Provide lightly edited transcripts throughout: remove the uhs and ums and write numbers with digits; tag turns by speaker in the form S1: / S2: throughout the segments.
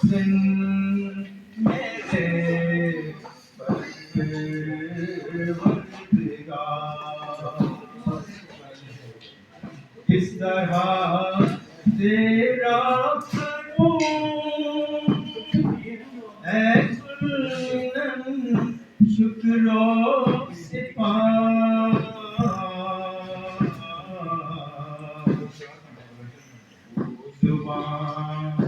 S1: दिन मेरे किस तरह तेरा करूं ऐ गुलशन शुक्रो सिपाह जुबान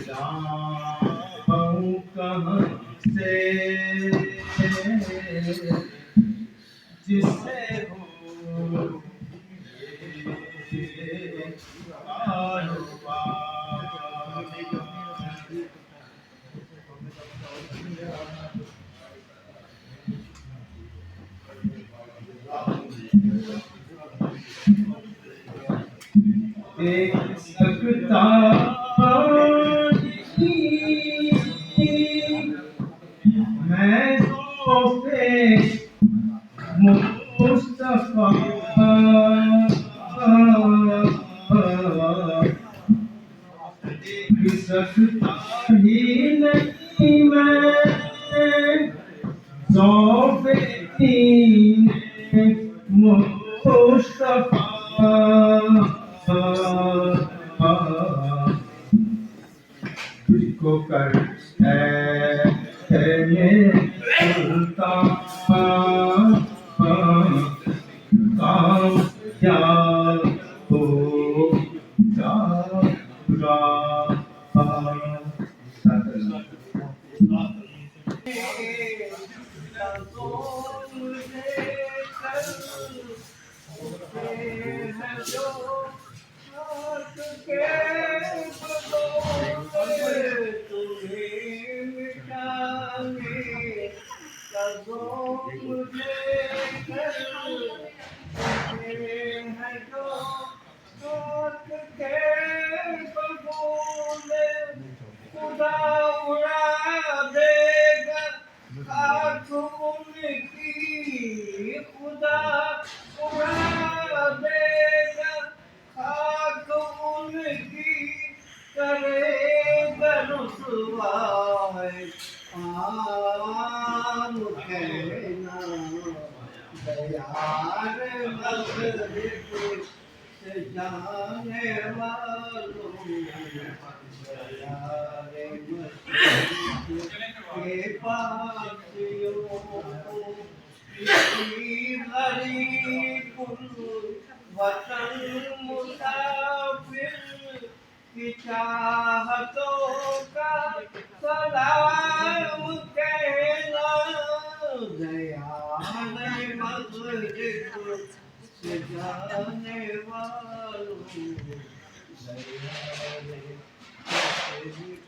S1: लाऊं कहाँ से जिससे हो देख सकता मैं तोहफे मुस्तफा देख सकता ही नहीं मैं तोहफे मुस्तफा तुझको कर सुल्तान काम याद हो जाऊंगा खुदा उड़ा देगा खाक उनकी खुदा उड़ा देगा खाक उनकी करेगा रुसवाई आम कहना दयार मगरिब से जाने वालों दयार मगरिब के पासियों गरीब वतन मुसाफिर की चाहतों का सलाम कहना दयार मगरिब से जाने वालों दयार मगरिब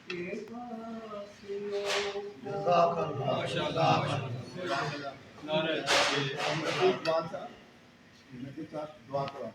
S1: के पासियों माशाअल्लाह नारे तकबीर बादशाह इनके साथ दुआ करो